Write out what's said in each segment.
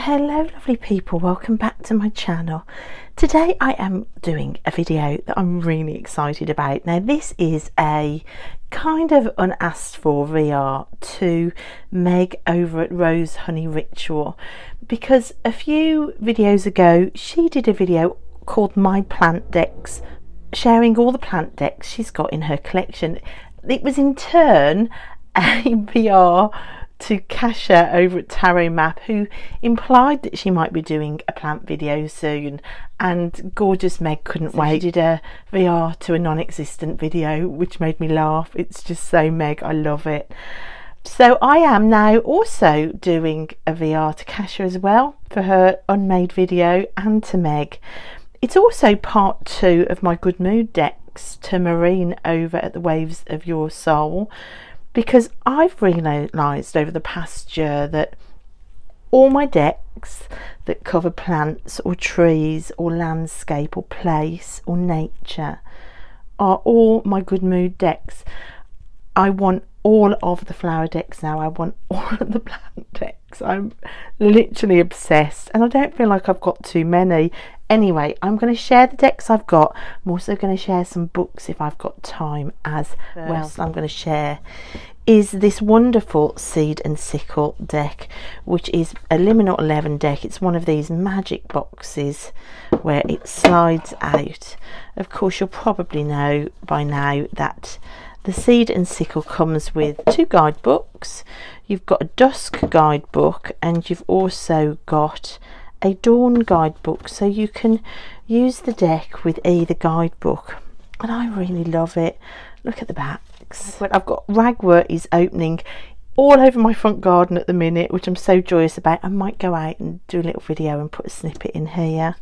Hello lovely people, welcome back to my channel. Today I am doing a video that I'm really excited about. Now this is a kind of unasked for VR to Meg over at Rose Honey Ritual, because a few videos ago she did a video called My Plant Decks, sharing all the plant decks she's got in her collection. It was in turn a VR to Kasha over at Tarot Map, who implied that she might be doing a plant video soon, and gorgeous Meg couldn't wait. She did a VR to a non-existent video, which made me laugh. It's just so Meg, I love it. So I am now also doing a VR to Kasha as well for her unmade video, and to Meg. It's also part 2 of my Good Mood decks to Marine over at the Waves of Your Soul, because I've realised over the past year that all my decks that cover plants or trees or landscape or place or nature are all my Good Mood decks. I want all of the flower decks now. I want all of the plant decks. I'm literally obsessed, and I don't feel like I've got too many. Anyway, I'm going to share the decks I've got. I'm also going to share some books if I've got time as well. I'm going to share is this wonderful Seed and Sickle deck, which is a Liminal 11 deck. It's one of these magic boxes where it slides out. Of course, you'll probably know by now that the Seed and Sickle comes with 2 guidebooks. You've got a Dusk guidebook, and you've also got a Dawn guidebook, so you can use the deck with either guidebook, and I really love it. Look at the backs. I've got ragwort is opening all over my front garden at the minute, which I'm so joyous about. I might go out and do a little video and put a snippet in here.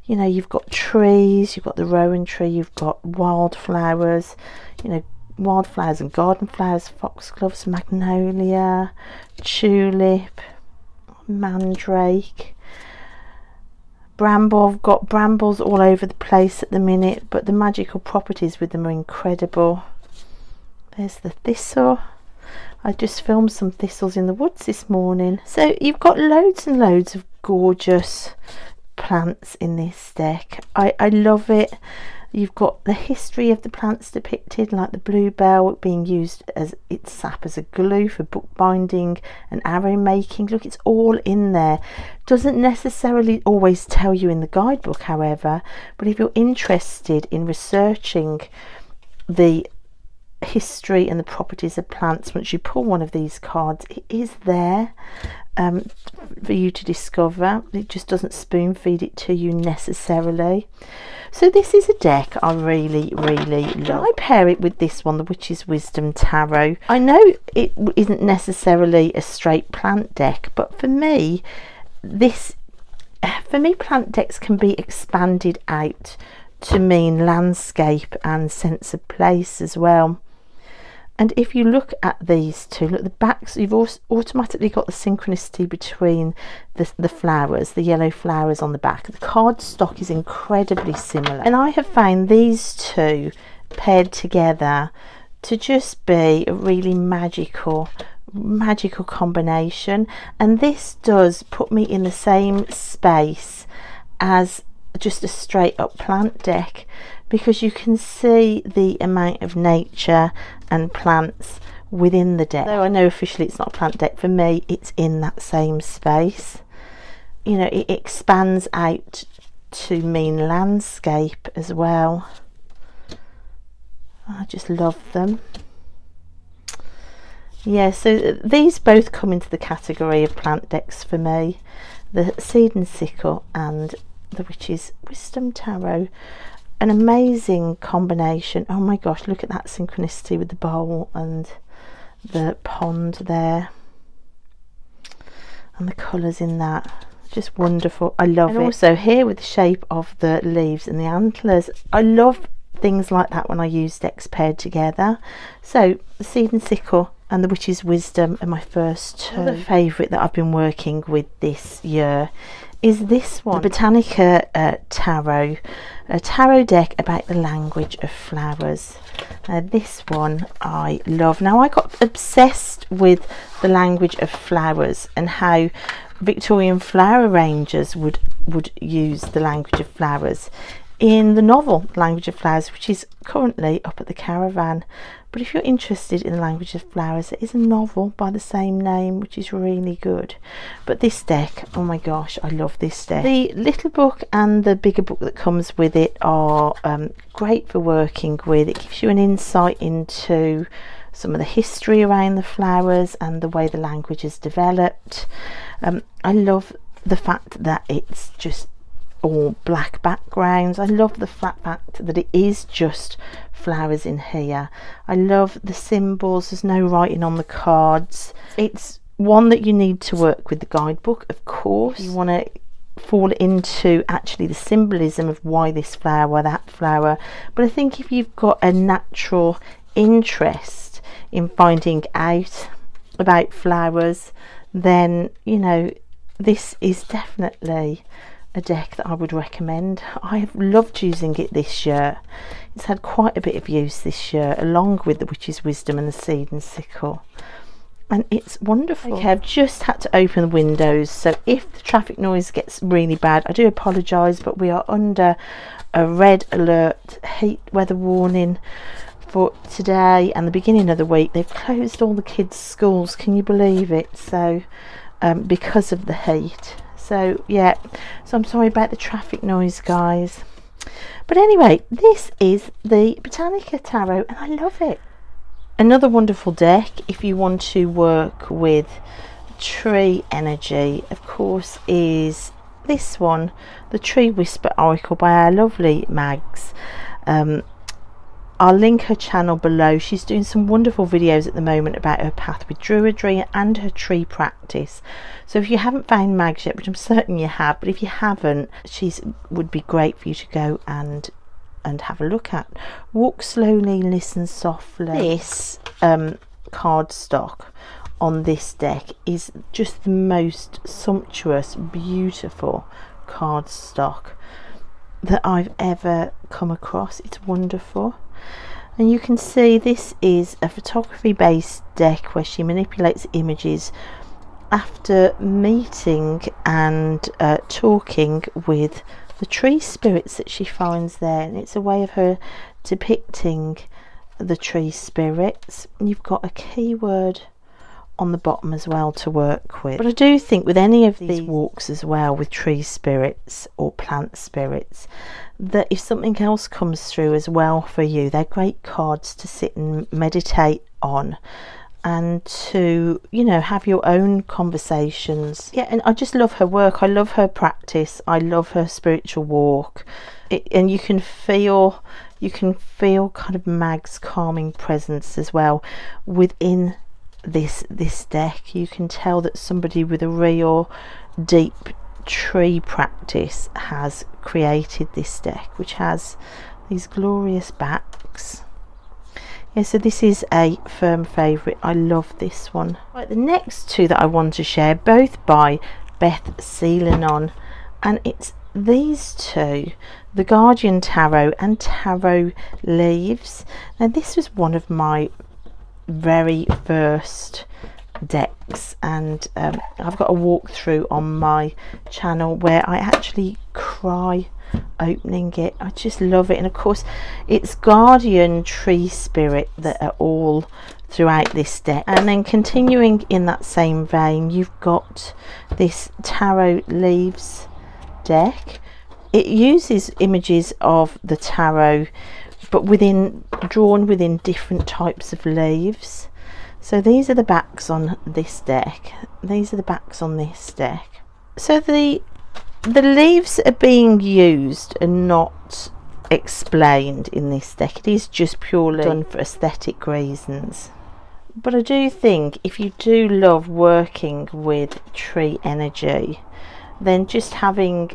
You know, you've got trees, you've got the rowan tree, you've got wildflowers, you know, wildflowers and garden flowers, foxgloves, magnolia, tulip, mandrake, bramble. I've got brambles all over the place at the minute, but the magical properties with them are incredible. There's the thistle. I just filmed some thistles in the woods this morning. So you've got loads and loads of gorgeous plants in this deck. I love it. You've got the history of the plants depicted, like the bluebell being used as its sap as a glue for bookbinding and arrow making. Look, it's all in there. Doesn't necessarily always tell you in the guidebook, however, but if you're interested in researching the history and the properties of plants, once you pull one of these cards, it is there for you to discover. It just doesn't spoon feed it to you necessarily. So this is a deck I really love. I pair it with this one, the Witch's Wisdom Tarot. I know it isn't necessarily a straight plant deck, but for me plant decks can be expanded out to mean landscape and sense of place as well. And if you look at these two, look, the backs, you've also automatically got the synchronicity between the flowers, the yellow flowers on the back. The card stock is incredibly similar, and I have found these two paired together to just be a really magical combination. And this does put me in the same space as just a straight up plant deck, because you can see the amount of nature and plants within the deck. Though I know officially it's not a plant deck, for me it's in that same space. You know, it expands out to mean landscape as well. I just love them. Yeah, so these both come into the category of plant decks for me, the Seed and Sickle and the Witch's Wisdom Tarot. An amazing combination. Oh my gosh, look at that synchronicity with the bowl and the pond there, and the colours in that, just wonderful. I love it. And also here with the shape of the leaves and the antlers, I love things like that when I use decks paired together. So the Seed and Sickle and the Witch's Wisdom are my first two. Another favourite that I've been working with this year is this one, the Botanical Tarot, a tarot deck about the language of flowers. This one I love. Now I got obsessed with the language of flowers and how Victorian flower arrangers would use the language of flowers in the novel Language of Flowers, which is currently up at the caravan. But if you're interested in the language of flowers, there is a novel by the same name which is really good. But this deck, oh my gosh, I love this deck. The little book and the bigger book that comes with it are great for working with. It gives you an insight into some of the history around the flowers and the way the language is developed. I love the fact that it's just all black backgrounds. I love the fact that it is just flowers in here. I love the symbols. There's no writing on the cards. It's one that you need to work with the guidebook, of course. You want to fall into actually the symbolism of why this flower, that flower. But I think if you've got a natural interest in finding out about flowers, then you know this is definitely a deck that I would recommend. I have loved using it this year. It's had quite a bit of use this year, along with the Witch's Wisdom and the Seed and Sickle, and it's wonderful. Okay, I've just had to open the windows, so if the traffic noise gets really bad, I do apologise, but we are under a red alert heat weather warning for today and the beginning of the week. They've closed all the kids' schools, can you believe it? So because of the heat. So yeah, so I'm sorry about the traffic noise, guys. But anyway, this is the Botanical Tarot and I love it. Another wonderful deck if you want to work with tree energy, of course, is this one, the Tree Whisper Oracle by our lovely Mags. I'll link her channel below. She's doing some wonderful videos at the moment about her path with druidry and her tree practice. So if you haven't found Mags yet, which I'm certain you have, but if you haven't, she's would be great for you to go and have a look at. Walk slowly, listen softly. This cardstock on this deck is just the most sumptuous, beautiful cardstock that I've ever come across. It's wonderful. And you can see this is a photography based deck where she manipulates images after meeting and talking with the tree spirits that she finds there, and it's a way of her depicting the tree spirits. And you've got a keyword on the bottom as well to work with. But I do think with any of these walks as well, with tree spirits or plant spirits, that if something else comes through as well for you, they're great cards to sit and meditate on and to, you know, have your own conversations. Yeah, and I just love her work. I love her practice. I love her spiritual walk. And you can feel kind of Mag's calming presence as well within this deck. You can tell that somebody with a real deep tree practice has created this deck, which has these glorious backs. Yeah, so this is a firm favourite. I love this one. Right, the next two that I want to share, both by Beth Seelanon, and it's these two, the Guardian Tarot and Tarot Leaves. Now this was one of my very first decks, and I've got a walkthrough on my channel where I actually cry opening it. I just love it. And of course it's guardian tree spirit that are all throughout this deck. And then continuing in that same vein, you've got this Tarot Leaves deck. It uses images of the tarot, but drawn within different types of leaves. So these are the backs on this deck. These are the backs on this deck. So the leaves are being used and not explained in this deck. It is just purely done for aesthetic reasons. But I do think if you do love working with tree energy, then just having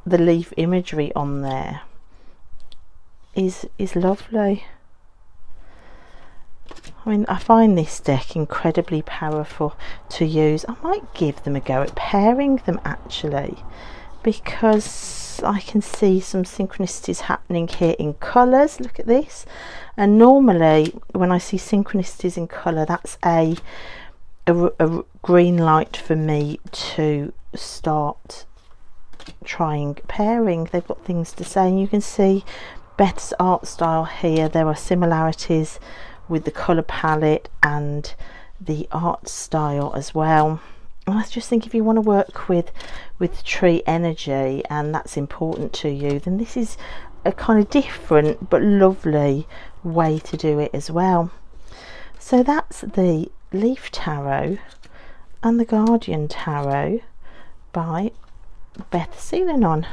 the leaf imagery on there is lovely. I mean, I find this deck incredibly powerful to use. I might give them a go at pairing them actually, because I can see some synchronicities happening here in colours. Look at this. And normally when I see synchronicities in colour, that's a a green light for me to start trying pairing. They've got things to say, and you can see Beth's art style here. There are similarities with the colour palette and the art style as well. And I just think if you want to work with tree energy and that's important to you, then this is a kind of different but lovely way to do it as well. So that's the Leaf Tarot and the Guardian Tarot by Beth Seelenon.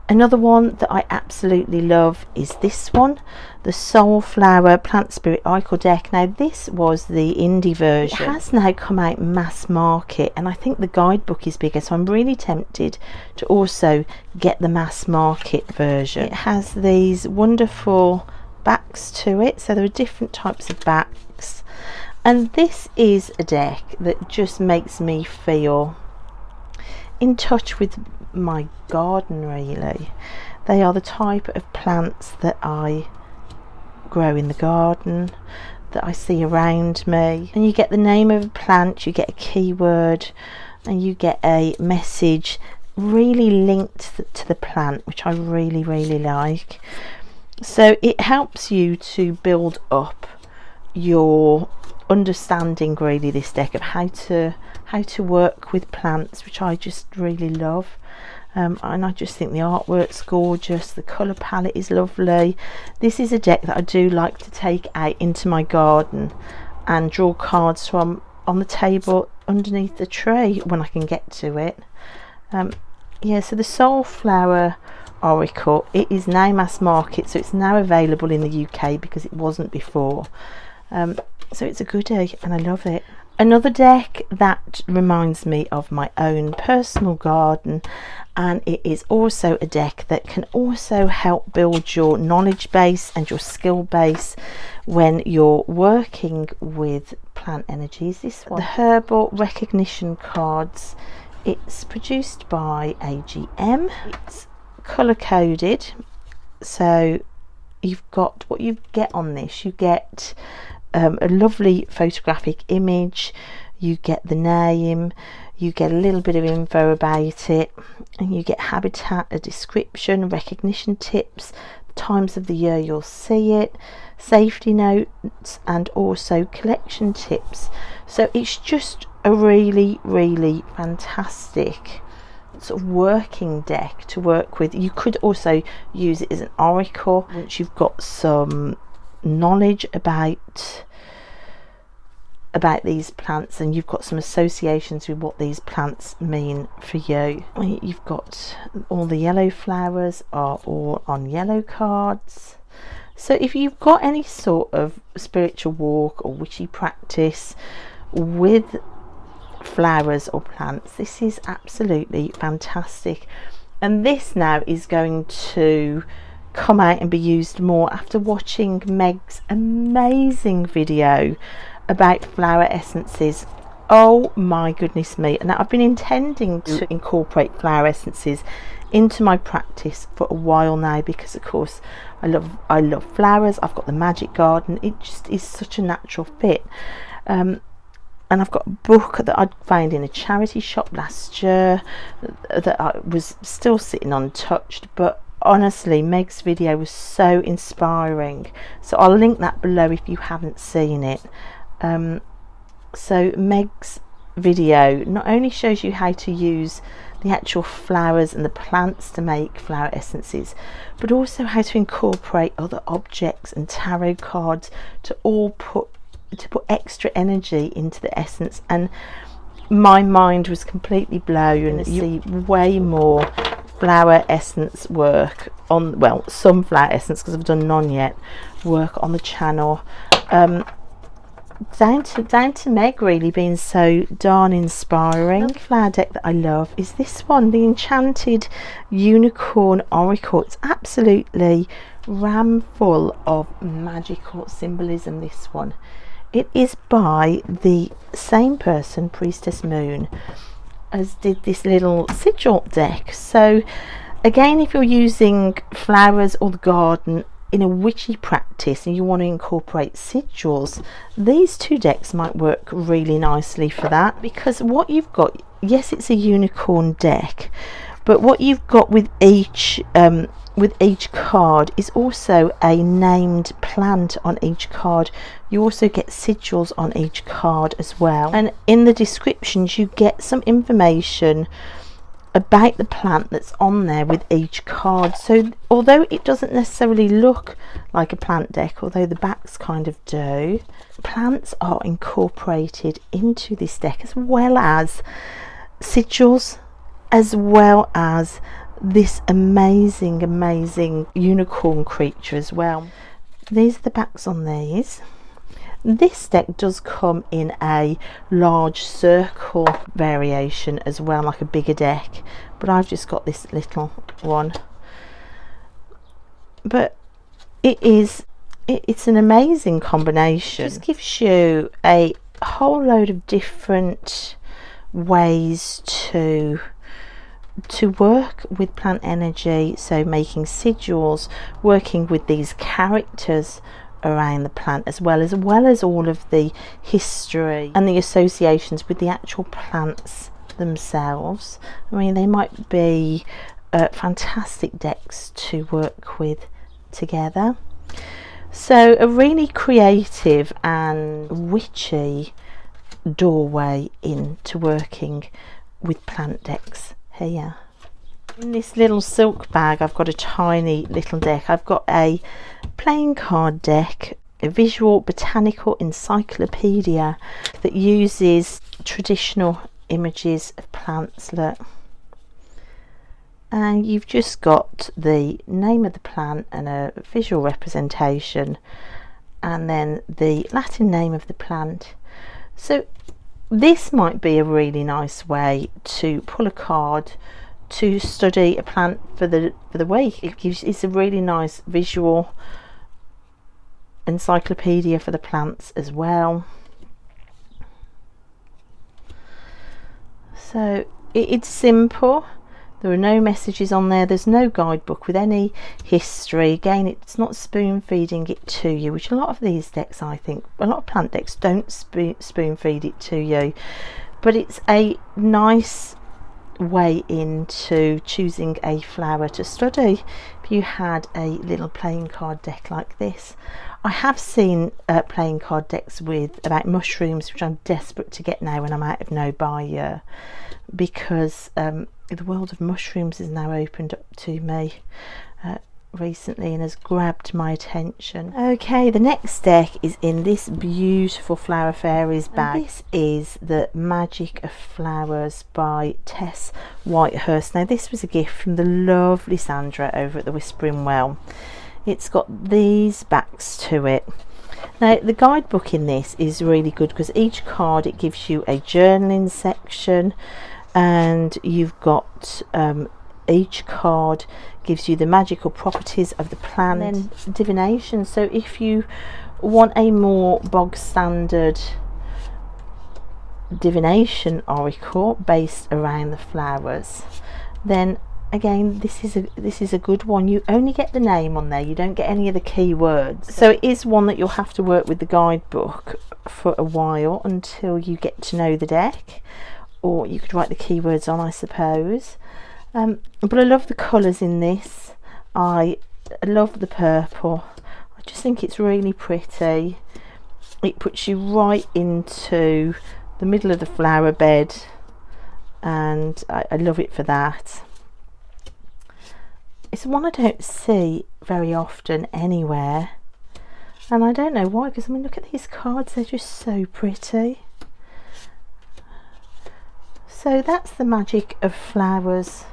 Another one that I absolutely love is this one, the Soulflower Plant Spirit Oracle deck. Now this was the indie version. It has now come out mass market, and I think the guidebook is bigger, so I'm really tempted to also get the mass market version. It has these wonderful backs to it, so there are different types of backs, and this is a deck that just makes me feel in touch with my garden really. They are the type of plants that I grow in the garden, that I see around me, and you get the name of a plant, you get a keyword, and you get a message really linked to the plant, which I really like. So it helps you to build up your understanding really, this deck, of how to work with plants, which I just really love. And I just think the artwork's gorgeous, the colour palette is lovely. This is a deck that I do like to take out into my garden and draw cards from on the table underneath the tree when I can get to it. Yeah, so the Soulflower Oracle, it is now mass market, so it's now available in the UK because it wasn't before. So it's a goodie and I love it. Another deck that reminds me of my own personal garden, and it is also a deck that can also help build your knowledge base and your skill base when you're working with plant energies. This one, the Herbal Recognition Cards. It's produced by AGM. It's colour coded, so you've got what you get on this. You get a lovely photographic image, you get the name, you get a little bit of info about it, and you get habitat, a description, recognition tips, times of the year you'll see it, safety notes, and also collection tips. So it's just a really fantastic sort of working deck to work with. You could also use it as an oracle once you've got some knowledge about these plants and you've got some associations with what these plants mean for you. You've got all the yellow flowers are all on yellow cards. So if you've got any sort of spiritual walk or witchy practice with flowers or plants, this is absolutely fantastic. And this now is going to come out and be used more after watching Meg's amazing video about flower essences. Oh my goodness me. Now I've been intending to incorporate flower essences into my practice for a while now, because of course I love flowers. I've got the magic garden, it just is such a natural fit. And I've got a book that I found in a charity shop last year that I was still sitting untouched, but honestly Meg's video was so inspiring, so I'll link that below if you haven't seen it. So Meg's video not only shows you how to use the actual flowers and the plants to make flower essences, but also how to incorporate other objects and tarot cards to put extra energy into the essence. And my mind was completely blown, and you see way more flower essence work on, well, some flower essence, because I've done none yet, work on the channel, down to Meg really being so darn inspiring. Another flower deck that I love is this one, the Enchanted Unicorn Oracle. It's absolutely ram full of magical symbolism, this one. It is by the same person, Priestess Moon, as did this little sigil deck. So again, if you're using flowers or the garden in a witchy practice and you want to incorporate sigils, these two decks might work really nicely for that, because what you've got, yes, it's a unicorn deck, but what you've got with each card is also a named plant on each card. You also get sigils on each card as well, and in the descriptions you get some information about the plant that's on there with each card. So although it doesn't necessarily look like a plant deck, although the backs kind of do, plants are incorporated into this deck, as well as sigils, as well as this amazing unicorn creature as well. These are the backs on these. This deck does come in a large circle variation as well, like a bigger deck, but I've just got this little one. But it's an amazing combination. It just gives you a whole load of different ways to work with plant energy, so making sigils, working with these characters around the plant, as well as all of the history and the associations with the actual plants themselves. I mean, they might be fantastic decks to work with together. So a really creative and witchy doorway into working with plant decks here. In this little silk bag I've got a tiny little deck. I've got a playing card deck, a visual Botanical Encyclopedia that uses traditional images of plants. Look, and you've just got the name of the plant and a visual representation, and then the Latin name of the plant. So this might be a really nice way to pull a card to study a plant for the week. It's a really nice visual encyclopedia for the plants as well. So it's simple. There are no messages on there. There's no guidebook with any history. Again, it's not spoon feeding it to you, which a lot of these decks, I think, a lot of plant decks don't spoon feed it to you. But it's a nice way into choosing a flower to study. If you had a little playing card deck like this, I have seen playing card decks about mushrooms, which I'm desperate to get now when I'm out of no buy, because the world of mushrooms has now opened up to me recently and has grabbed my attention. Okay, the next deck is in this beautiful Flower Fairies bag. And this is the Magic of Flowers by Tess Whitehurst. Now this was a gift from the lovely Sandra over at the Whispering Well. It's got these backs to it. Now the guidebook in this is really good because each card, it gives you a journaling section, and you've got each card gives you the magical properties of the plant and then divination. So if you want a more bog standard divination oracle based around the flowers, then again this is a good one. You only get the name on there, you don't get any of the keywords, so it is one that you'll have to work with the guidebook for a while until you get to know the deck, or you could write the keywords on, I suppose. But I love the colours in this. I love the purple. I just think it's really pretty. It puts you right into the middle of the flower bed, and I love it for that. It's one I don't see very often anywhere, and I don't know why, because I mean, look at these cards, they're just so pretty. So that's the Magic of Flowers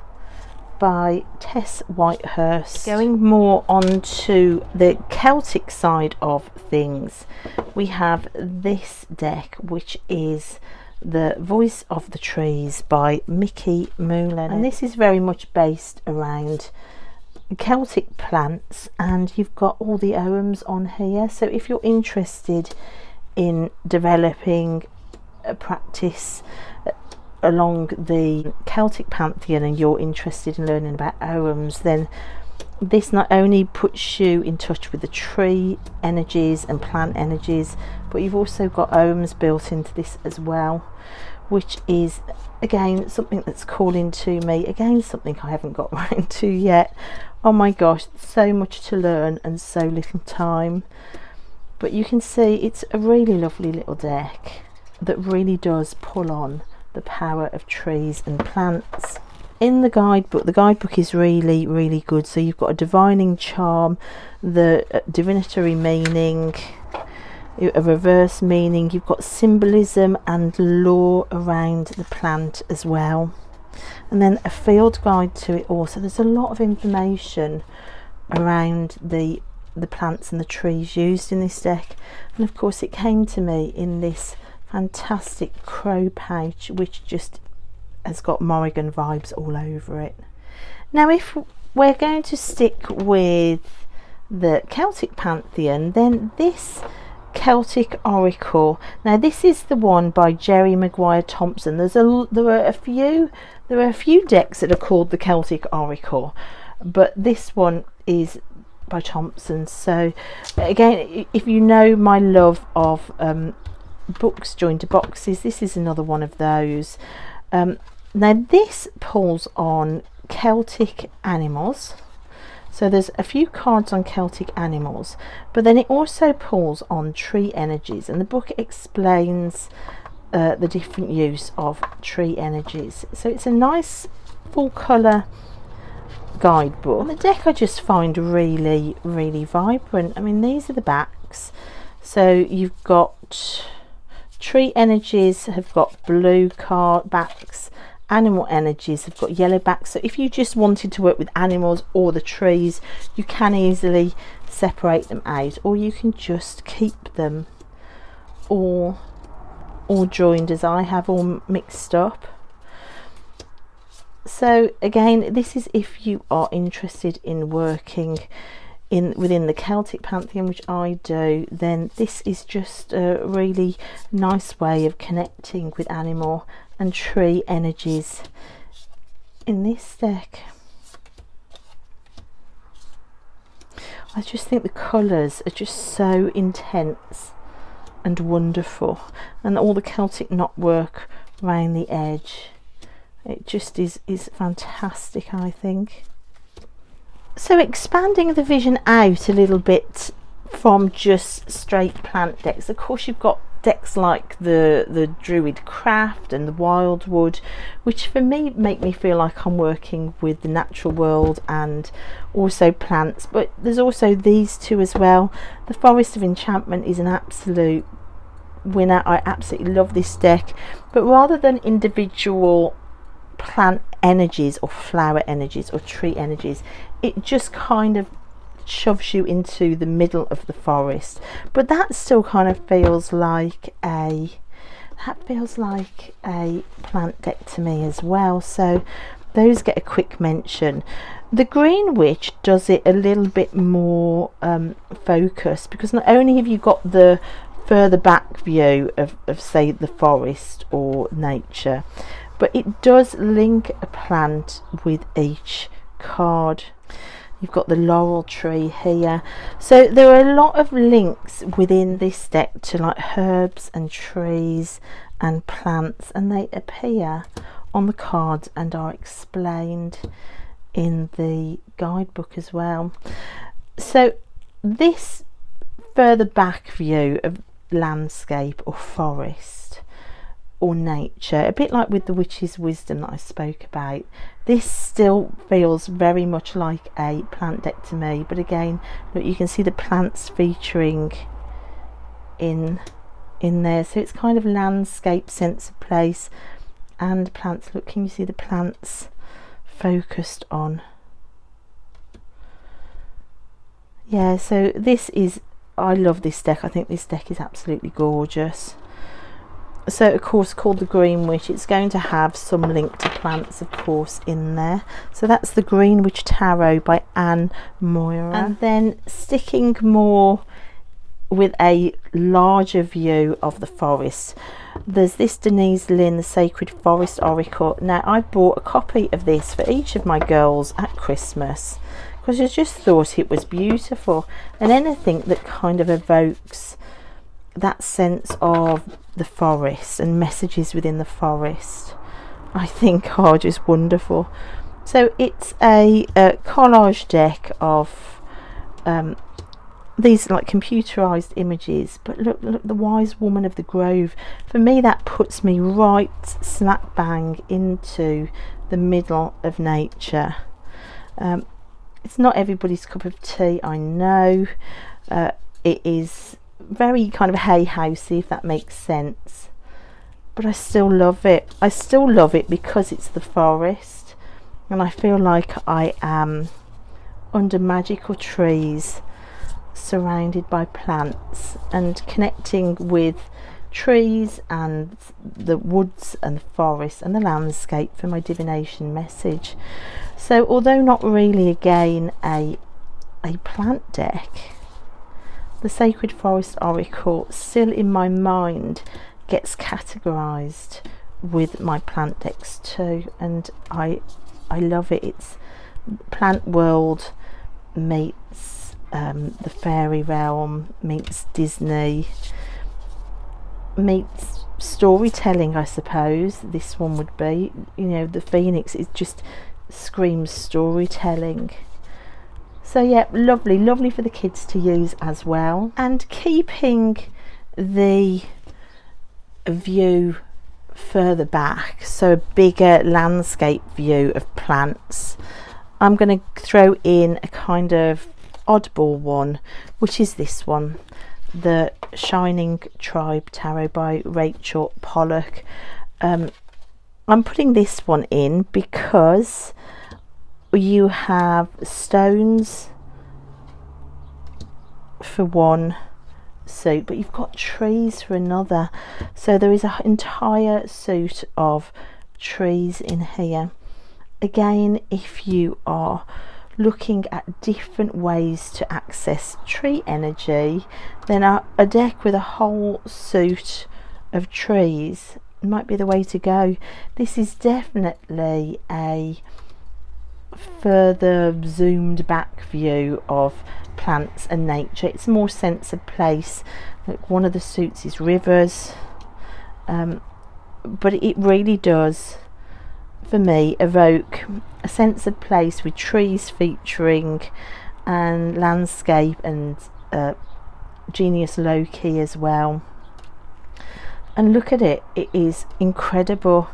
by Tess Whitehurst. Going more onto the Celtic side of things, we have this deck, which is the Voice of the Trees by Mickey Moulin, and this is very much based around Celtic plants, and you've got all the oghams on here. So if you're interested in developing a practice along the Celtic pantheon and you're interested in learning about oghams, then this not only puts you in touch with the tree energies and plant energies, but you've also got ohms built into this as well, which is again something that's calling to me, again something I haven't got around to yet. Oh my gosh, so much to learn and so little time. But you can see it's a really lovely little deck that really does pull on the power of trees and plants. In the guidebook is really good. So you've got a divining charm, the divinatory meaning, a reverse meaning, you've got symbolism and lore around the plant as well, and then a field guide to it all. So there's a lot of information around the plants and the trees used in this deck. And of course it came to me in this fantastic crow pouch, which just has got Morrigan vibes all over it. Now if we're going to stick with the Celtic pantheon, then this Celtic Oracle, now this is the one by Jerry Maguire Thompson. There are a few decks that are called the Celtic Oracle, but this one is by Thompson. So again, if you know my love of books joined to boxes, this is another one of those. Now this pulls on Celtic animals, so there's a few cards on Celtic animals, but then it also pulls on tree energies, and the book explains the different use of tree energies. So it's a nice full colour guidebook, and the deck I just find really vibrant. I mean, these are the backs, so you've got tree energies have got blue card backs, animal energies have got yellow backs. So if you just wanted to work with animals or the trees, you can easily separate them out, or you can just keep them all joined as I have, all mixed up. So again, this is if you are interested in working within the Celtic pantheon, which I do, then this is just a really nice way of connecting with animal and tree energies in this deck. I just think the colours are just so intense and wonderful, and all the Celtic knotwork around the edge, it just is fantastic, I think. So expanding the vision out a little bit from just straight plant decks, of course you've got decks like the Druid Craft and the Wildwood, which for me make me feel like I'm working with the natural world and also plants. But there's also these two as well. The Forest of Enchantment is an absolute winner. I absolutely love this deck, but rather than individual plant energies or flower energies or tree energies, it just kind of shoves you into the middle of the forest. But that still kind of feels like a plant deck to me as well, so those get a quick mention. The Green Witch does it a little bit more focused, because not only have you got the further back view of say the forest or nature, but it does link a plant with each card. You've got the laurel tree here, so there are a lot of links within this deck to like herbs and trees and plants, and they appear on the cards and are explained in the guidebook as well. So this further back view of landscape or forest or nature, a bit like with the Witch's Wisdom that I spoke about, this still feels very much like a plant deck to me. But again, look, you can see the plants featuring in there, so it's kind of landscape, sense of place and plants. Look, can you see the plants focused on? Yeah, so this is, I love this deck. I think this deck is absolutely gorgeous. So of course, called the Green Witch, it's going to have some link to plants of course in there. So that's the Green Witch Tarot by Anne Moira. And then sticking more with a larger view of the forest. There's this Denise Lynn, the Sacred Forest Oracle. Now I bought a copy of this for each of my girls at Christmas because I just thought it was beautiful, and anything that kind of evokes that sense of the forest and messages within the forest I think are just wonderful. So it's a collage deck of these like computerized images, but look, the wise woman of the grove. For me, that puts me right smack bang into the middle of nature. It's not everybody's cup of tea, I know. It is very kind of hay housey, if that makes sense, but I still love it. I still love it because it's the forest, and I feel like I am under magical trees, surrounded by plants, and connecting with trees and the woods and the forest and the landscape for my divination message. So although not really again a plant deck, the Sacred Forest Oracle still in my mind gets categorized with my plant decks too, and I love it. It's plant world meets the fairy realm, meets Disney, meets storytelling, I suppose this one would be. You know, the phoenix, it just screams storytelling. So yeah, lovely for the kids to use as well. And keeping the view further back, so a bigger landscape view of plants, I'm going to throw in a kind of oddball one, which is this one, the Shining Tribe Tarot by Rachel Pollock. I'm putting this one in because you have stones for one suit, but you've got trees for another. So there is an entire suit of trees in here. Again, if you are looking at different ways to access tree energy, then a deck with a whole suit of trees might be the way to go. This is definitely a further zoomed back view of plants and nature. It's more sense of place. Like one of the suits is rivers, but it really does for me evoke a sense of place with trees featuring, and landscape, and Genius Loki as well. And look at it, it is incredible.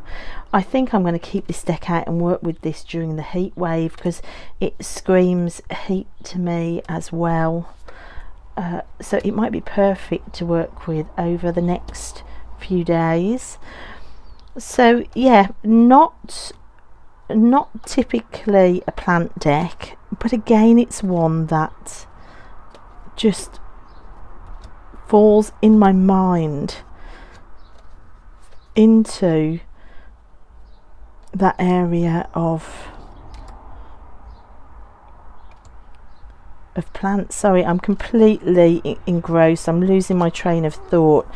I think I'm going to keep this deck out and work with this during the heat wave because it screams heat to me as well. So it might be perfect to work with over the next few days. So yeah, not typically a plant deck, but again it's one that just falls in my mind into that area of plants. Sorry, I'm completely engrossed. I'm losing my train of thought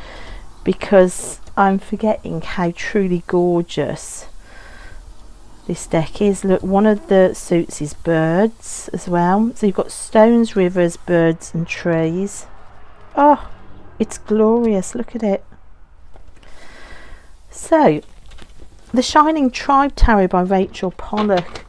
because I'm forgetting how truly gorgeous this deck is. Look, one of the suits is birds as well. So you've got stones, rivers, birds and trees. Oh, it's glorious. Look at it. So the Shining Tribe Tarot by Rachel Pollock,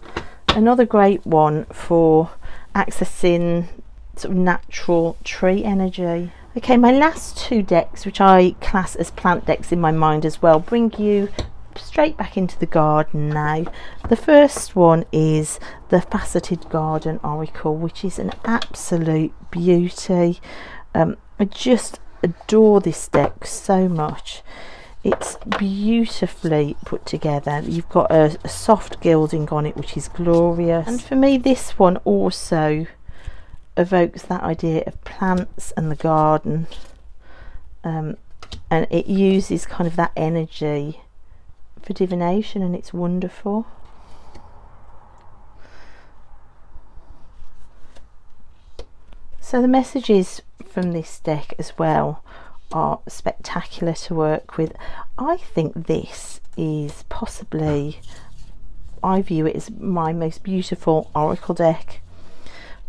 another great one for accessing sort of natural tree energy. Okay, my last two decks, which I class as plant decks in my mind as well, bring you straight back into the garden now. The first one is the Faceted Garden Oracle, which is an absolute beauty. I just adore this deck so much. It's beautifully put together. You've got a soft gilding on it, which is glorious. And for me, this one also evokes that idea of plants and the garden. And it uses kind of that energy for divination, and it's wonderful. So the messages from this deck as well are spectacular to work with. I think this is possibly, I view it as my most beautiful oracle deck.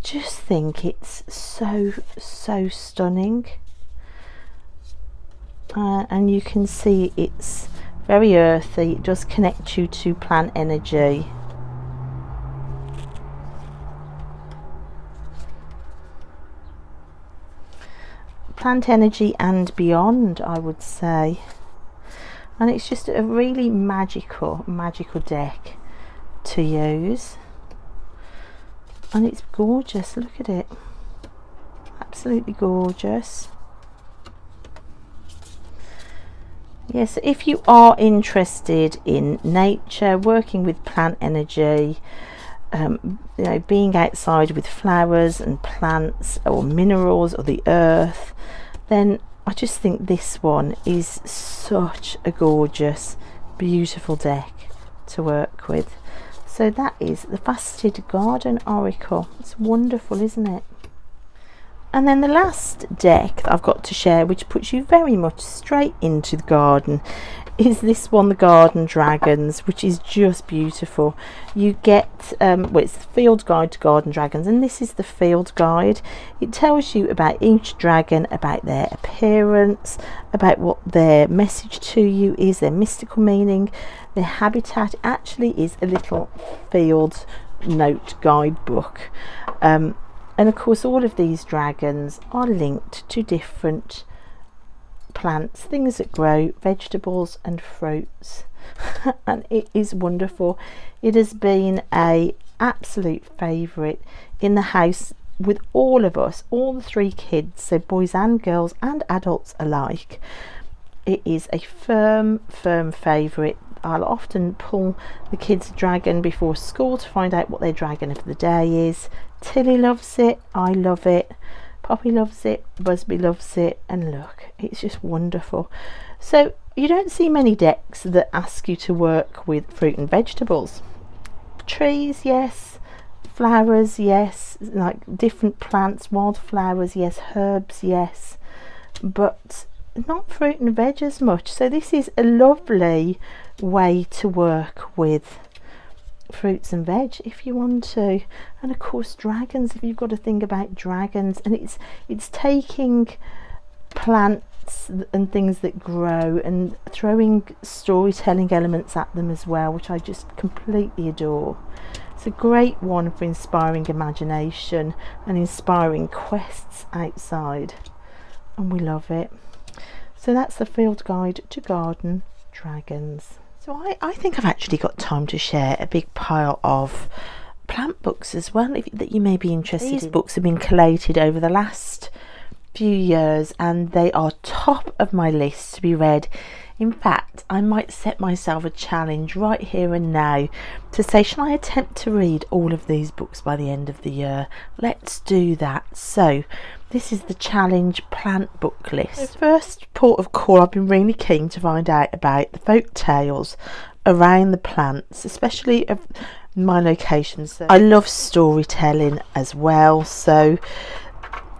Just think it's so stunning, and you can see it's very earthy. It does connect you to plant energy. Plant energy and beyond, I would say. And it's just a really magical deck to use. And it's gorgeous, look at it. Absolutely gorgeous. Yes, if you are interested in nature, working with plant energy, you know, being outside with flowers and plants or minerals or the earth, then I just think this one is such a gorgeous, beautiful deck to work with. So that is the Faceted Garden Oracle. It's wonderful, isn't it? And then the last deck that I've got to share, which puts you very much straight into the garden, is this one, the Garden Dragons, which is just beautiful. You get, well, it's the field guide to garden dragons, and this is the field guide. It tells you about each dragon, about their appearance, about what their message to you is, their mystical meaning, their habitat. It actually is a little field note guidebook. And of course all of these dragons are linked to different plants, things that grow, vegetables and fruits. And it is wonderful. It has been a absolute favourite in the house with all of us, all the 3 kids, so boys and girls and adults alike. It is a firm favourite. I'll often pull the kids' dragon before school to find out what their dragon of the day is. Tilly loves it, I love it, Poppy loves it, Busby loves it, and look, it's just wonderful. So you don't see many decks that ask you to work with fruit and vegetables. Trees, yes. Flowers, yes. Like different plants, wildflowers, yes. Herbs, yes. But not fruit and veg as much. So this is a lovely way to work with fruits and veg if you want to. And of course dragons, if you've got to think about dragons, and it's taking plants and things that grow and throwing storytelling elements at them as well, which I just completely adore. It's a great one for inspiring imagination and inspiring quests outside, and we love it. So that's the field guide to garden dragons. So I think I've actually got time to share a big pile of plant books as well that you may be interested in. These books have been collated over the last few years and they are top of my list to be read. In fact, I might set myself a challenge right here and now to say, shall I attempt to read all of these books by the end of the year? Let's do that. So this is the challenge plant book list. The first port of call, I've been really keen to find out about the folk tales around the plants, especially of my locations. I love storytelling as well, so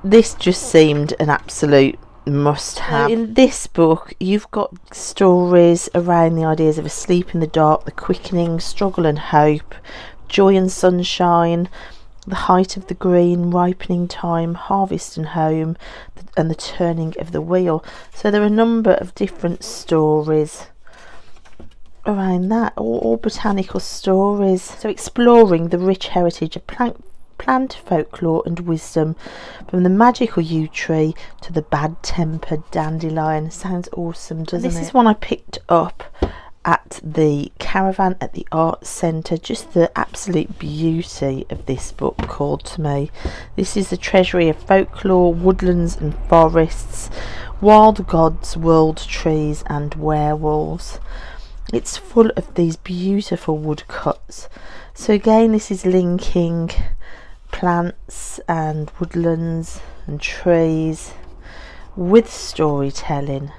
this just seemed an absolute must have. In this book you've got stories around the ideas of a sleep in the dark, the quickening, struggle and hope, joy and sunshine, the height of the green, ripening time, harvest and home, and the turning of the wheel. So there are a number of different stories around that, all botanical stories. So exploring the rich heritage of plant folklore and wisdom, from the magical yew tree to the bad-tempered dandelion. Sounds awesome, doesn't it? This is one I picked up at the caravan at the art centre. Just the absolute beauty of this book called to me. This is the treasury of folklore, woodlands and forests, wild gods, world trees and werewolves. It's full of these beautiful woodcuts. So again, this is linking plants and woodlands and trees with storytelling.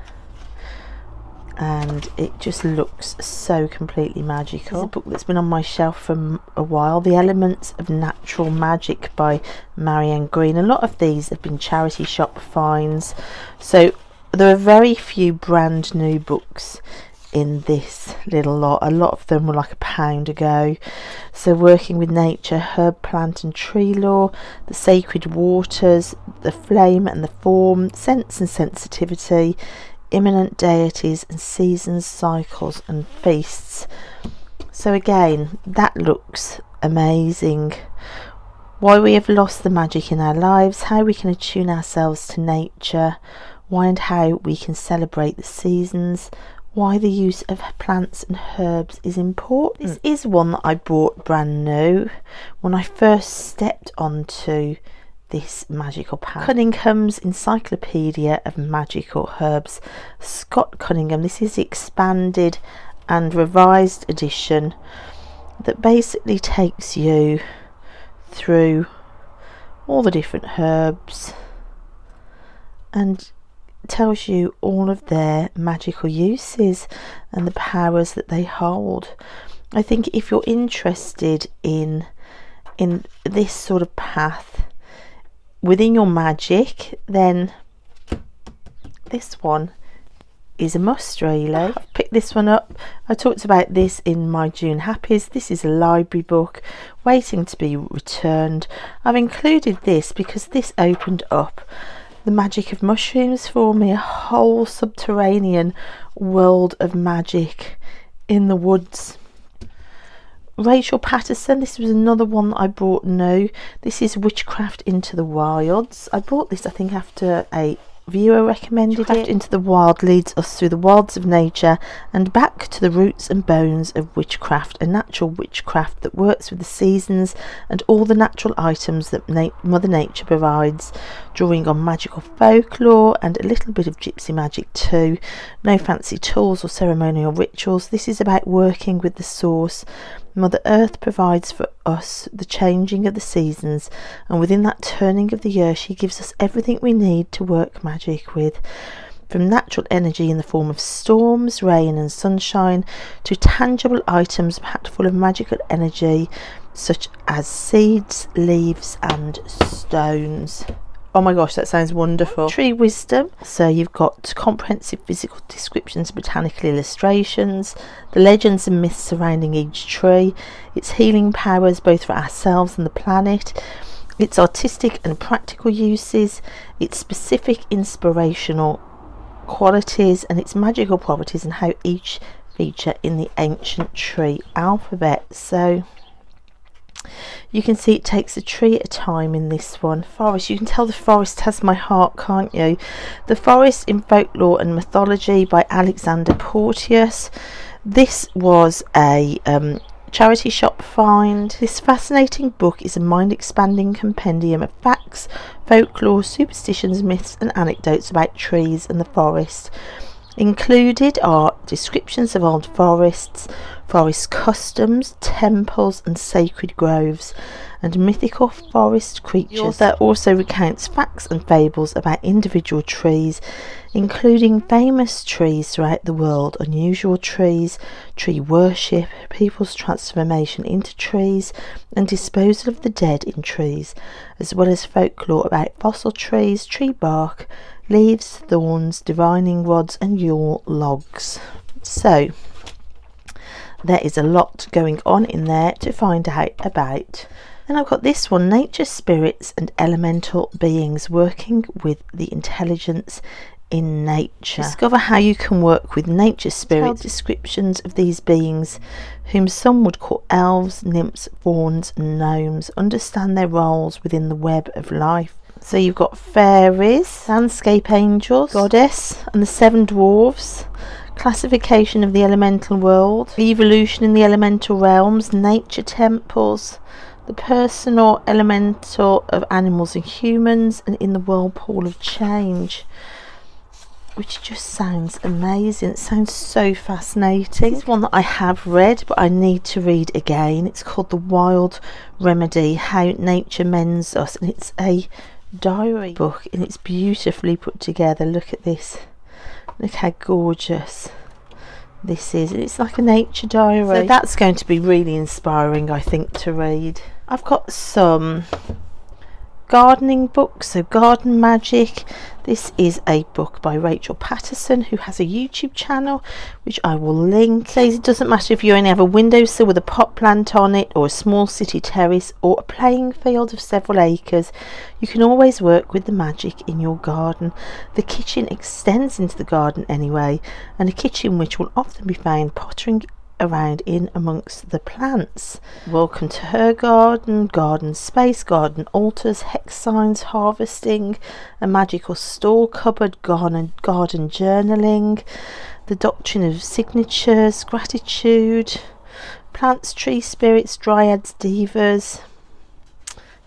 and it just looks so completely magical. It's a book that's been on my shelf for a while, The Elements of Natural Magic by Marianne Green. A lot of these have been charity shop finds, so there are very few brand new books in this little lot. A lot of them were like £1 ago. So Working with Nature, Herb, Plant and Tree Lore, The Sacred Waters, The Flame and the Form, Sense and Sensitivity, Imminent Deities and Seasons, Cycles and Feasts. So again, that looks amazing. Why we have lost the magic in our lives, how we can attune ourselves to nature, why and how we can celebrate the seasons, why the use of plants and herbs is important. This is one that I bought brand new when I first stepped onto this magical path. Cunningham's Encyclopedia of Magical Herbs, Scott Cunningham. This is the expanded and revised edition that basically takes you through all the different herbs and tells you all of their magical uses and the powers that they hold. I think if you're interested in this sort of path within your magic, then this one is a must really. I've picked this one up. I talked about this in my June Happies. This is a library book waiting to be returned. I've included this because this opened up the magic of mushrooms for me, a whole subterranean world of magic in the woods. Rachel Patterson, this was another one that I bought new. This is Witchcraft into the Wilds. I bought this I think after a viewer recommended it. Into the Wild leads us through the wilds of nature and back to the roots and bones of witchcraft, a natural witchcraft that works with the seasons and all the natural items that Mother Nature provides, drawing on magical folklore and a little bit of gypsy magic too. No fancy tools or ceremonial rituals. This is about working with the source. Mother Earth provides for us the changing of the seasons, and within that turning of the year she gives us everything we need to work magic with, from natural energy in the form of storms, rain and sunshine, to tangible items packed full of magical energy such as seeds, leaves and stones. Oh my gosh, that sounds wonderful. Tree wisdom. So you've got comprehensive physical descriptions, botanical illustrations, the legends and myths surrounding each tree, its healing powers both for ourselves and the planet, its artistic and practical uses, its specific inspirational qualities and its magical properties, and how each feature in the ancient tree alphabet. So you can see it takes a tree at a time in this one. Forest, you can tell the forest has my heart, can't you? The Forest in Folklore and Mythology by Alexander Porteous. This was a charity shop find. This fascinating book is a mind-expanding compendium of facts, folklore, superstitions, myths and anecdotes about trees and the forest. Included are descriptions of old forests, forest customs, temples and sacred groves, and mythical forest creatures. The author also recounts facts and fables about individual trees, including famous trees throughout the world, unusual trees, tree worship, people's transformation into trees, and disposal of the dead in trees, as well as folklore about fossil trees, tree bark, leaves, thorns, divining rods and Yule logs. So there is a lot going on in there to find out about. Then I've got this one, Nature Spirits and Elemental Beings, working with the intelligence in nature. Discover how you can work with nature spirits. Descriptions of these beings, whom some would call elves, nymphs, fauns and gnomes. Understand their roles within the web of life. So you've got fairies, landscape angels, goddess and the seven dwarves, classification of the elemental world, evolution in the elemental realms, nature temples, the personal elemental of animals and humans, and in the whirlpool of change, which just sounds amazing. It sounds so fascinating. This is one that I have read but I need to read again. It's called The Wild Remedy, How Nature Mends Us, and it's a diary book and it's beautifully put together. Look at this, look how gorgeous It's like a nature diary, so that's going to be really inspiring, I think, to read. I've got some gardening books, so Garden Magic. This is a book by Rachel Patterson, who has a YouTube channel which I will link. It says it doesn't matter if you only have a windowsill with a pot plant on it, or a small city terrace, or a playing field of several acres, you can always work with the magic in your garden. The kitchen extends into the garden anyway, and a kitchen witch will often be found pottering around in amongst the plants. Welcome to her garden, garden space, garden altars, hex signs, harvesting, a magical store cupboard, garden journaling, the doctrine of signatures, gratitude, plants, tree spirits, dryads, divas,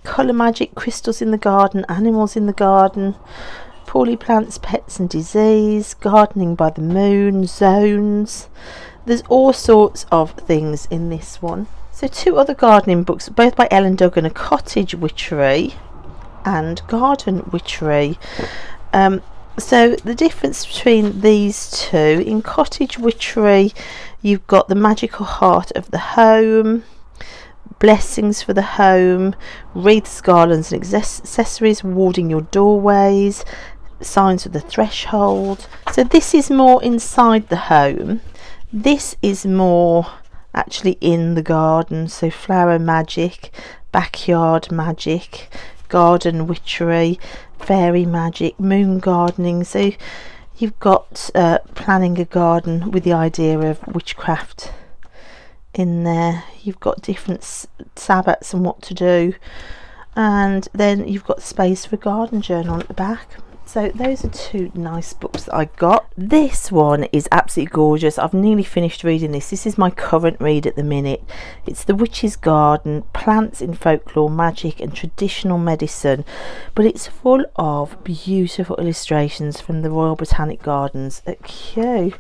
colour magic, crystals in the garden, animals in the garden, poorly plants, pets and disease, gardening by the moon, zones. There's all sorts of things in this one. So 2 other gardening books, both by Ellen Duggan, a cottage witchery and garden witchery. So the difference between these two, in cottage witchery you've got the magical heart of the home, blessings for the home, wreaths, garlands and accessories warding your doorways, signs of the threshold. So this is more inside the home. This is more actually in the garden, so flower magic, backyard magic, garden witchery, fairy magic, moon gardening. So you've got planning a garden with the idea of witchcraft in there. You've got different sabbats and what to do, and then you've got space for a garden journal at the back. So those are 2 nice books that I got. This one is absolutely gorgeous. I've nearly finished reading this. This is my current read at the minute. It's The Witch's Garden, Plants in Folklore, Magic and Traditional Medicine. But it's full of beautiful illustrations from the Royal Botanic Gardens at Kew.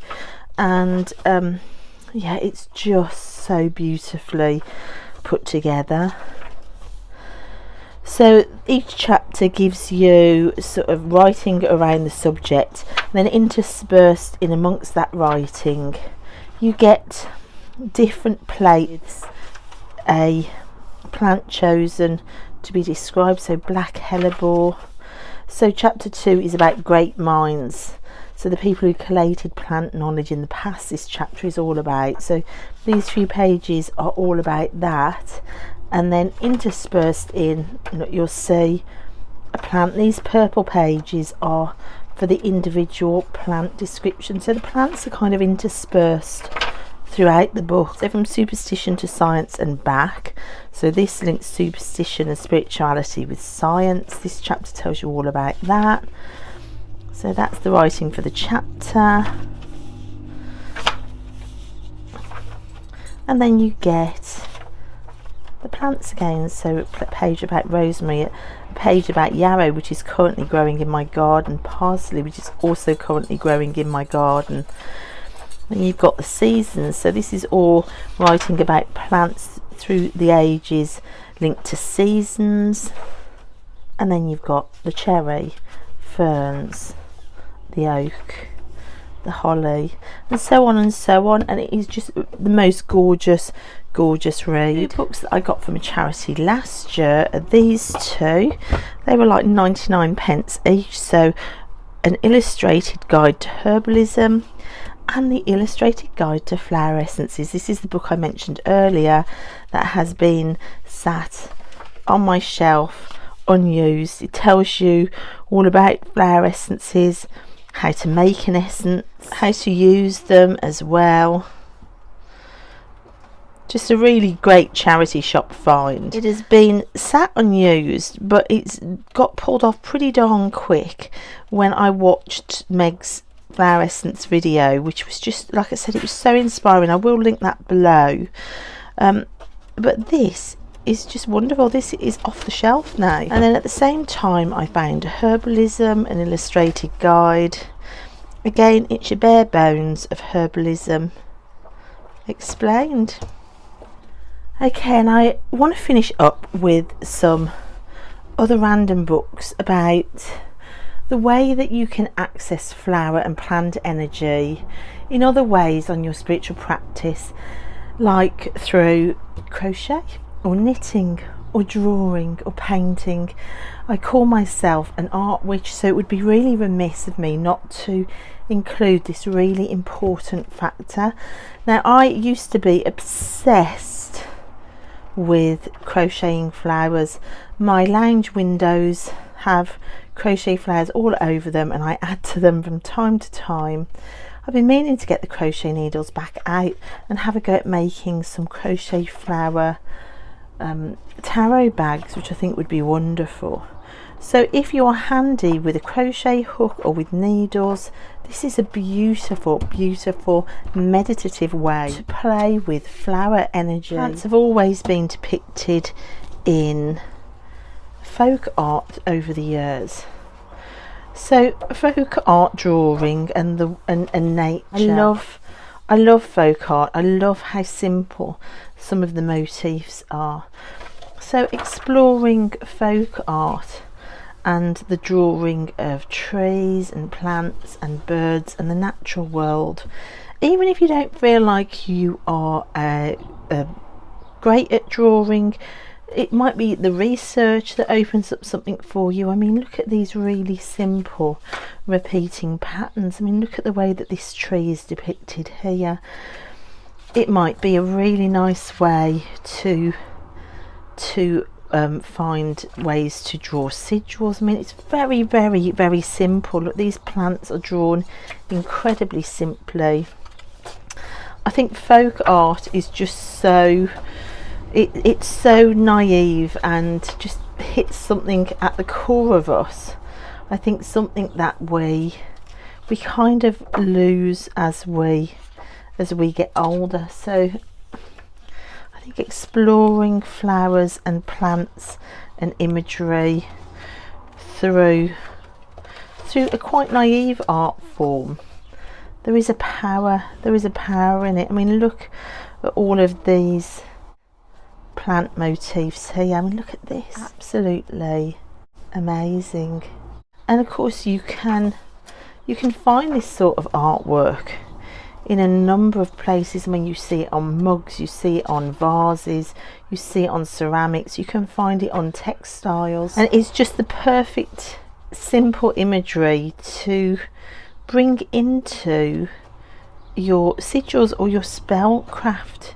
And yeah, it's just so beautifully put together. So each chapter gives you sort of writing around the subject, and then interspersed in amongst that writing you get different plates, a plant chosen to be described, so black hellebore. So chapter 2 is about great minds, so the people who collated plant knowledge in the past, this chapter is all about. So these few pages are all about that. And then interspersed in, you'll see a plant. These purple pages are for the individual plant description, so the plants are kind of interspersed throughout the book. So from superstition to science and back. So this links superstition and spirituality with science. This chapter tells you all about that. So that's the writing for the chapter. And then you get the plants again, so a page about rosemary, a page about yarrow, which is currently growing in my garden, parsley, which is also currently growing in my garden. Then you've got the seasons, so this is all writing about plants through the ages linked to seasons. And then you've got the cherry, ferns, the oak, the holly, and so on and so on. And it is just the most gorgeous read. The books that I got from a charity last year are these 2. They were like 99p each. So an illustrated guide to herbalism and the illustrated guide to flower essences. This is the book I mentioned earlier that has been sat on my shelf unused. It tells you all about flower essences, how to make an essence, how to use them as well. Just a really great charity shop find. It has been sat unused, but it's got pulled off pretty darn quick when I watched Meg's flower essence video, which was just, like I said, it was so inspiring. I will link that below. But this is just wonderful. This is off the shelf now. And then at the same time I found Herbalism, an illustrated guide. Again, it's your bare bones of herbalism explained. Okay, and I want to finish up with some other random books about the way that you can access flower and plant energy in other ways on your spiritual practice, like through crochet or knitting or drawing or painting. I call myself an art witch, so it would be really remiss of me not to include this really important factor. Now, I used to be obsessed with crocheting flowers. My lounge windows have crochet flowers all over them, and I add to them from time to time. I've been meaning to get the crochet needles back out and have a go at making some crochet flower tarot bags, which I think would be wonderful. So if you're handy with a crochet hook or with needles, this is a beautiful, beautiful meditative way to play with flower energy. Plants have always been depicted in folk art over the years. So folk art drawing and nature. I love folk art. I love how simple some of the motifs are. So exploring folk art and the drawing of trees and plants and birds and the natural world, even if you don't feel like you are great at drawing, it might be the research that opens up something for you. I mean, look at these really simple repeating patterns. I mean, look at the way that this tree is depicted here. It might be a really nice way to find ways to draw sigils. I mean, it's very, very, very simple. Look, these plants are drawn incredibly simply. I think folk art is just so it's so naive and just hits something at the core of us. I think something that we kind of lose as we get older. So I think exploring flowers and plants and imagery through a quite naive art form, there is a power in it. I mean, look at all of these plant motifs here. I mean, look at this, absolutely amazing. And of course you can find this sort of artwork in a number of places. I mean, you see it on mugs, you see it on vases, you see it on ceramics, you can find it on textiles, and it's just the perfect simple imagery to bring into your sigils or your spellcraft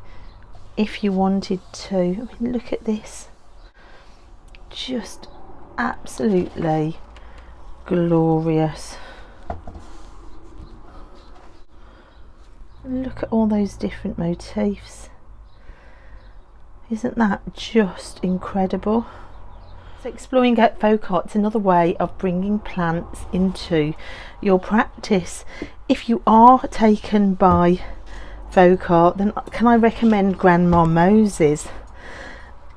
if you wanted to. I mean, look at this, just absolutely glorious. Look at all those different motifs. Isn't that just incredible? So exploring out folk art is another way of bringing plants into your practice. If you are taken by folk art, then can I recommend Grandma Moses,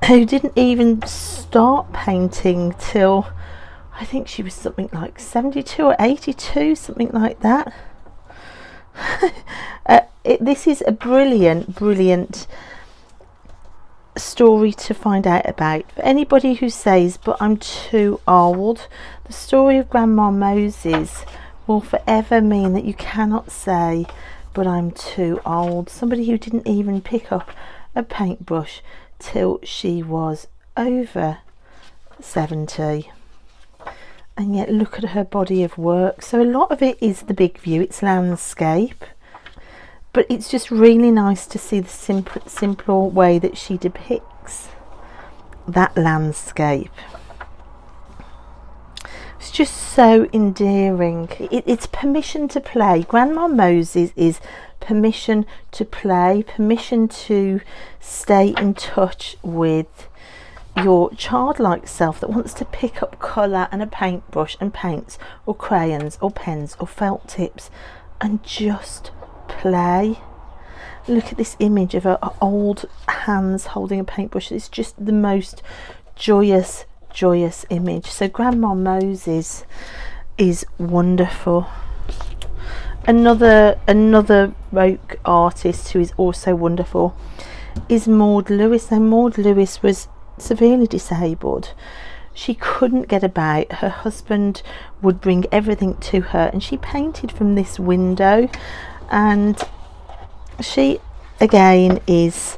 who didn't even start painting till I think she was something like 72 or 82, something like that. This is a brilliant story to find out about. For anybody who says, but I'm too old, the story of Grandma Moses will forever mean that you cannot say, but I'm too old. Somebody who didn't even pick up a paintbrush till she was over 70. And yet look at her body of work. So a lot of it is the big view, it's landscape, but it's just really nice to see the simple way that she depicts that landscape. It's just so endearing. It's permission to play. Grandma Moses is permission to play, permission to stay in touch with your childlike self that wants to pick up colour and a paintbrush and paints or crayons or pens or felt tips and just play. Look at this image of her old hands holding a paintbrush. It's just the most joyous image. So Grandma Moses is wonderful. Another folk artist who is also wonderful is Maud Lewis. Now, Maud Lewis was severely disabled She couldn't get about. Her husband would bring everything to her, and she painted from this window. And she again is,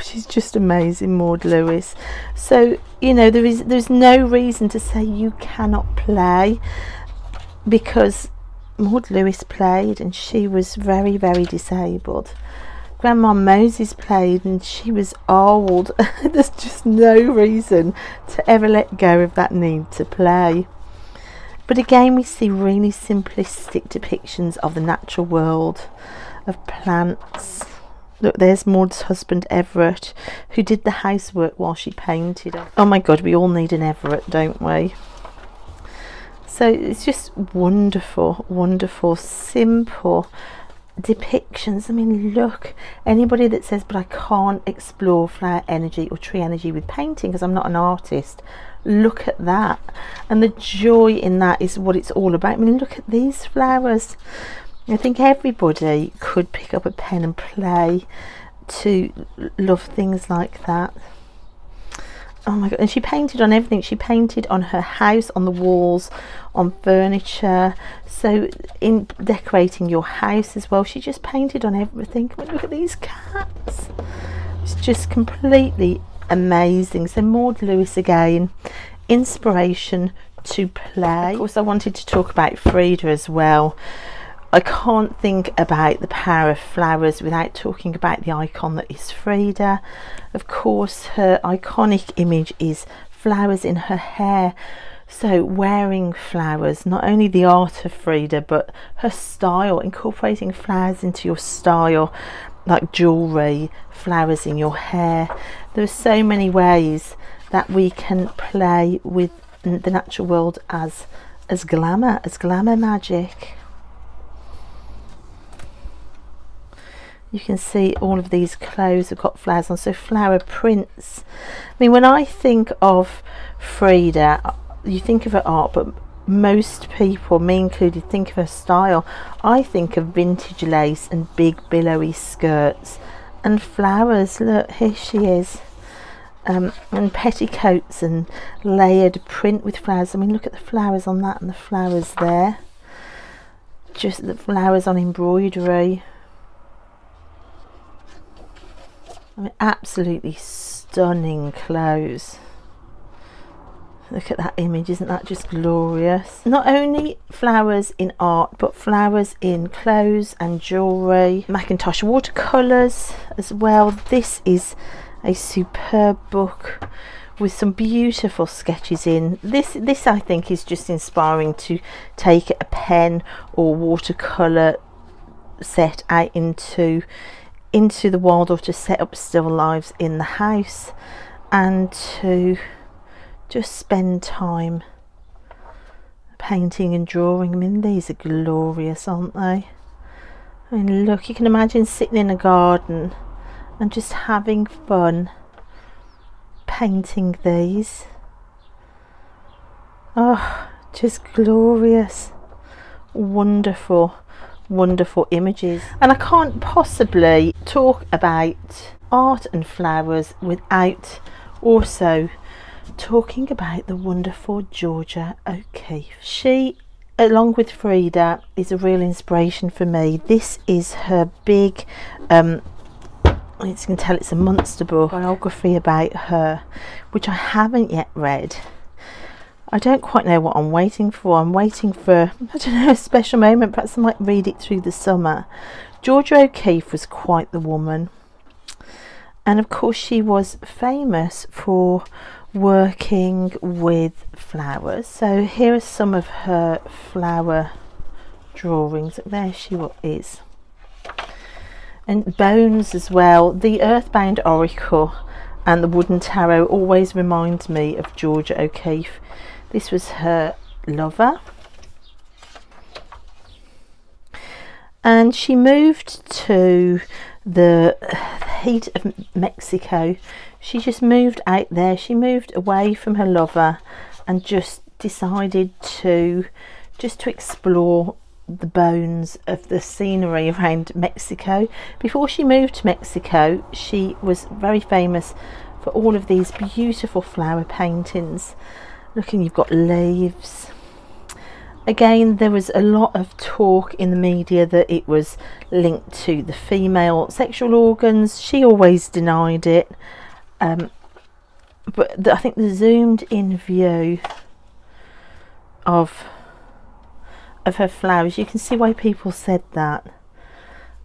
she's just amazing, Maud Lewis. So you know, there's no reason to say you cannot play, because Maud Lewis played and she was very, very disabled. Grandma Moses played and she was old. There's just no reason to ever let go of that need to play. But again, we see really simplistic depictions of the natural world, of plants. Look, there's Maud's husband Everett, who did the housework while she painted. Oh my God, we all need an Everett, don't we? So it's just wonderful, wonderful, simple depictions. I mean, look, anybody that says, but I can't explore flower energy or tree energy with painting because I'm not an artist, look at that. And the joy in that is what it's all about. I mean, look at these flowers. I think everybody could pick up a pen and play to love things like that. Oh my God, and she painted on everything. She painted on her house, on the walls, on furniture. So in decorating your house as well, she just painted on everything. I mean, look at these cats. It's just completely amazing. So Maud Lewis again, inspiration to play. Of course, I wanted to talk about Frida as well. I can't think about the power of flowers without talking about the icon that is Frida. Of course, her iconic image is flowers in her hair. So wearing flowers, not only the art of Frida, but her style, incorporating flowers into your style, like jewellery, flowers in your hair. There are so many ways that we can play with the natural world as glamour magic. You can see all of these clothes have got flowers on, so flower prints. I mean, when I think of Frida, you think of her art, but most people, me included, think of her style. I think of vintage lace and big billowy skirts and flowers. Look, here she is. And petticoats and layered print with flowers. I mean, look at the flowers on that and the flowers there. Just the flowers on embroidery. I mean, absolutely stunning clothes. Look at that image, isn't that just glorious? Not only flowers in art, but flowers in clothes and jewellery. MacIntosh watercolors as well. This is a superb book with some beautiful sketches in. This I think is just inspiring to take a pen or watercolor set out into the wild, or to set up still lives in the house, and to just spend time painting and drawing. I mean, these are glorious, aren't they? I mean, look, you can imagine sitting in a garden and just having fun painting these. Oh, just glorious, wonderful, wonderful images. And I can't possibly talk about art and flowers without also talking about the wonderful Georgia O'Keefe. She, along with Frida, is a real inspiration for me. This is her big you can tell it's a monster book, biography about her, which I haven't yet read. I don't quite know what I'm waiting for. I'm waiting for, I don't know, a special moment. Perhaps I might read it through the summer. Georgia O'Keefe was quite the woman. And of course she was famous for working with flowers. So here are some of her flower drawings. There she is. And bones as well. The Earthbound Oracle and the Wooden Tarot always remind me of Georgia O'Keefe. This was her lover. And she moved to the heat of Mexico. She just moved out there. She moved away from her lover and just decided to explore the bones of the scenery around Mexico. Before she moved to Mexico, she was very famous for all of these beautiful flower paintings. Looking, you've got leaves. Again, there was a lot of talk in the media that it was linked to the female sexual organs. She always denied it. But I think the zoomed in view of her flowers, you can see why people said that.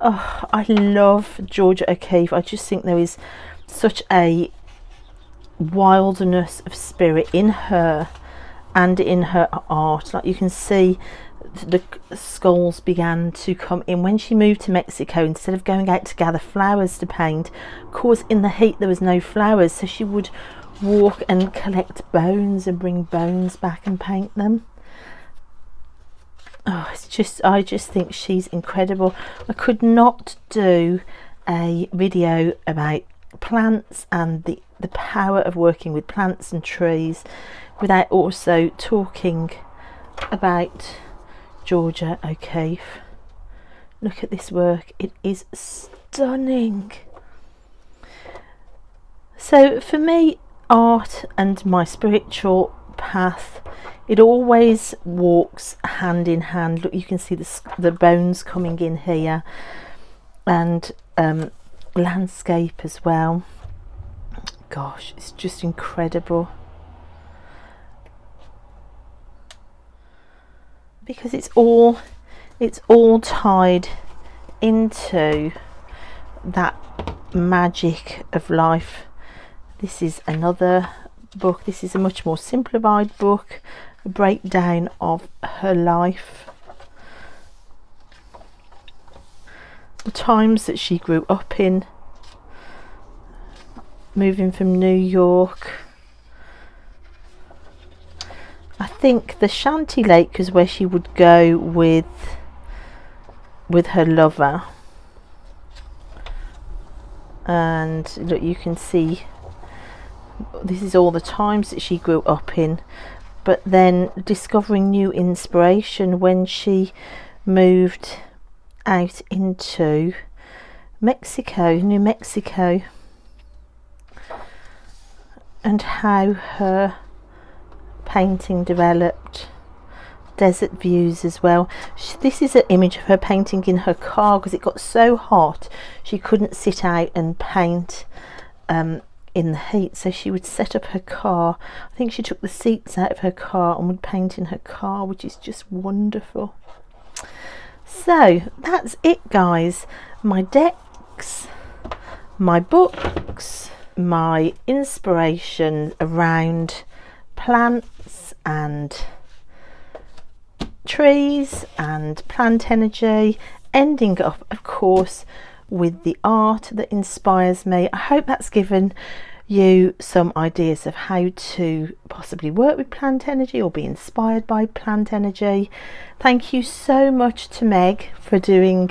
Oh, I love Georgia O'Keeffe. I just think there is such a wildness of spirit in her and in her art. Like, you can see the skulls began to come in when she moved to Mexico. Instead of going out to gather flowers to paint, of course in the heat there was no flowers, so she would walk and collect bones and bring bones back and paint them. Oh, it's just, I just think she's incredible. I could not do a video about plants and the power of working with plants and trees without also talking about Georgia O'Keeffe. Look at this work, it is stunning. So for me, art and my spiritual path, it always walks hand in hand. Look, you can see the bones coming in here, and landscape as well. Gosh, it's just incredible, because it's all tied into that magic of life. This is another book. This is a much more simplified book, a breakdown of her life, the times that she grew up in, moving from New York. I think the Shanty Lake is where she would go with her lover. And look, you can see this is all the times that she grew up in, but then discovering new inspiration when she moved out into Mexico, New Mexico, and how her painting developed. Desert views as well. This is an image of her painting in her car, because it got so hot she couldn't sit out and paint in the heat, so she would set up her car. I think she took the seats out of her car and would paint in her car, which is just wonderful. So that's it, guys. My decks, my books, my inspiration around plants and trees and plant energy, ending up of course with the art that inspires me. I hope that's given you some ideas of how to possibly work with plant energy or be inspired by plant energy. Thank you so much to Meg for doing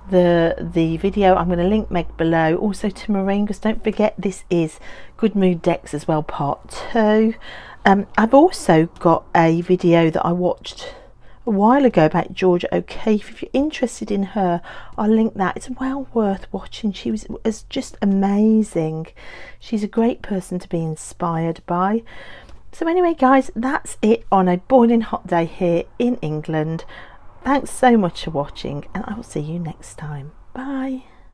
the video. I'm going to link Meg below, also to Maureen, because don't forget this is Good Mood Decks as well, part 2. I've also got a video that I watched a while ago about Georgia O'Keeffe. If you're interested in her, I'll link that. It's well worth watching. She was just amazing. She's a great person to be inspired by. So anyway, guys, that's it on a boiling hot day here in England. Thanks so much for watching, and I will see you next time. Bye.